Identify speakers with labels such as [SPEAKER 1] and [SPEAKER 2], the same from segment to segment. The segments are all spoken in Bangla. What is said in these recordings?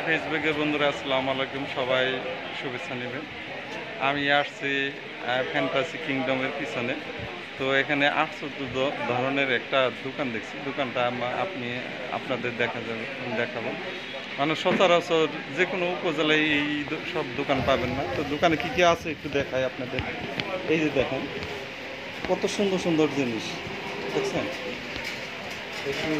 [SPEAKER 1] ফেসবুকের বন্ধুরা আসসালামু আলাইকুম, সবাই শুভেচ্ছা নেবেন। আমি আসছি ফ্যান্টাসি কিংডমের পিছনে। তো এখানে আশ্চর্য ধরনের একটা দোকান দেখছি। দোকানটা আপনাদের দেখাবো। মানে সচরাচর যে কোনো উপজেলায় এই সব দোকান পাবেন না। তো দোকানে কি কি আছে একটু দেখাই আপনাদের। এই যে দেখেন কত সুন্দর সুন্দর জিনিস দেখছেন। একটু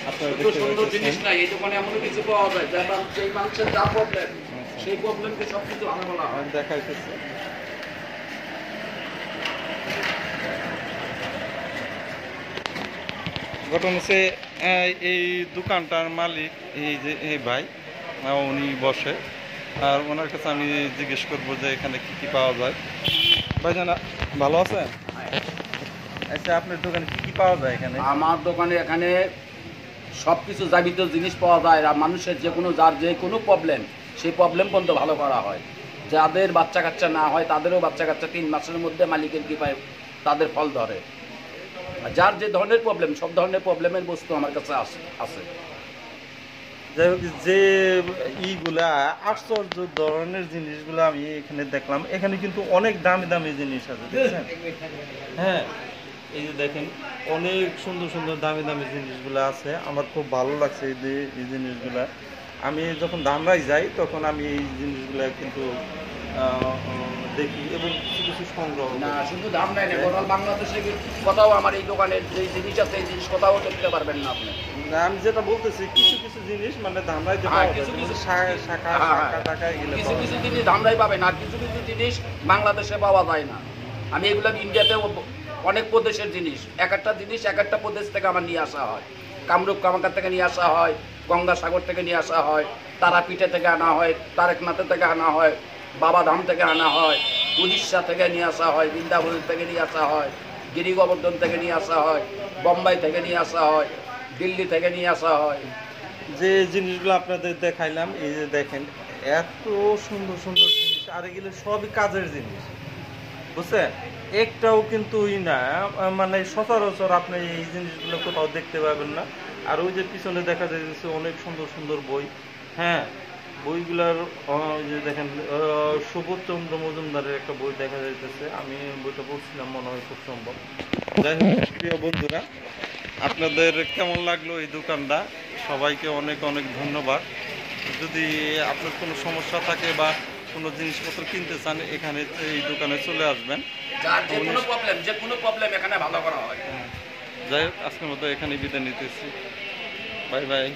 [SPEAKER 1] আপনারা দেখতে
[SPEAKER 2] সুন্দর জিনিস নাই এই দোকানে এমন কিছু পাওয়া যায় যা সেই মানুষের যা প্রবলেম সেই প্রবলেমকে সবকিছু আলাদা হয়
[SPEAKER 1] দেখাইতেছে। ঘটনা হচ্ছে এই দোকানটার মালিক এই যে এই ভাই, উনি বসে। আর ওনার কাছে আমি জিজ্ঞেস করবো যে এখানে কি কি পাওয়া যায়। ভাই জানা ভালো আছে? আচ্ছা, আপনার দোকানে কি কি পাওয়া যায় এখানে?
[SPEAKER 2] আমার দোকানে এখানে সবকিছু যাবতীয় জিনিস পাওয়া যায় আর মানুষের যার যে কোনো প্রবলেম সেই প্রবলেম পর্যন্ত ভালো করা হয়। যাদের বাচ্চা কাচ্চা না হয় তাদেরও বাচ্চা কাচ্চা 3 মাসের মধ্যে মালিকের কৃপায় তাদের ফল ধরে। যার যে ধরনের প্রবলেম সব ধরনের প্রবলেমের বস্তু আমার কাছে আছে।
[SPEAKER 1] যাই হোক, যে ইগুলা আশ্চর্য ধরনের জিনিসগুলো আমি এখানে দেখলাম। এখানে কিন্তু অনেক দামি দামি জিনিস আছে, দেখছেন? হ্যাঁ, এই যে দেখেন অনেক সুন্দর সুন্দর দামি দামি জিনিসগুলো আছে। আমার খুব ভালো লাগছে এই জিনিসগুলা। আমি যখন ধামরাই যাই তখন আমি এই জিনিসগুলা কিন্তু দেখি এবং কিছু কিছু সংগ্রহ
[SPEAKER 2] না শুধু দাম নাই না, গোটা বাংলাদেশে কোথাও আমার এই দোকানের যে জিনিস আছে এই জিনিস কোথাও দেখতে পারবেন না আপনি।
[SPEAKER 1] আমি যেটা বলতেছি কিছু কিছু জিনিস মানে ধামরাই
[SPEAKER 2] কিছু কিছু
[SPEAKER 1] কিছু
[SPEAKER 2] জিনিস ধামরাই পাবেন আর কিছু কিছু জিনিস বাংলাদেশে পাওয়া যায় না। আমি এগুলো ইন্ডিয়াতে অনেক প্রদেশের জিনিস, এক একটা জিনিস এক একটা প্রদেশ থেকে আমার নিয়ে আসা হয়। কামরূপ কামাখ্যা থেকে নিয়ে আসা হয়, গঙ্গাসাগর থেকে নিয়ে আসা হয়, তারাপীঠে থেকে আনা হয়, তারেকনাথে থেকে আনা হয়, বাবাধাম থেকে আনা হয়, উড়িষ্যা থেকে নিয়ে আসা হয়, বৃন্দাবন থেকে নিয়ে আসা হয়, গিরি গোবর্ধন থেকে নিয়ে আসা হয়, বোম্বাই থেকে নিয়ে আসা হয়, দিল্লি থেকে নিয়ে আসা হয়।
[SPEAKER 1] যে জিনিসগুলো আপনাদের দেখাইলাম, এই যে দেখেন এত সুন্দর সুন্দর জিনিস, আর এগুলো সবই কাজের জিনিস, বুঝছেন? একটাও কিন্তু না মানে সচরাচর আপনি এই জিনিসগুলো কোথাও দেখতে পাবেন না। আর ওই যে পিছনে দেখা যাচ্ছে অনেক সুন্দর সুন্দর বই। হ্যাঁ, বইগুলার যে দেখেন সুবোধচন্দ্র মজুমদারের একটা বই দেখা যাইতেছে। আমি বইটা পড়ছিলাম, মনে হয় খুব সম্ভব। যাই হোক প্রিয় বন্ধুরা, আপনাদের কেমন লাগলো এই দোকানটা? সবাইকে অনেক অনেক ধন্যবাদ। যদি আপনার কোনো সমস্যা থাকে বা কোনো জিনিসপত্র কিনতে চান, এখানে এই দোকানে চলে আসবেন।
[SPEAKER 2] যার যে কোনো প্রবলেম এখানে ভালো করা হয়।
[SPEAKER 1] যাই হোক, আজকের মতো এখানে বিদায় নিতেছি। Bye bye.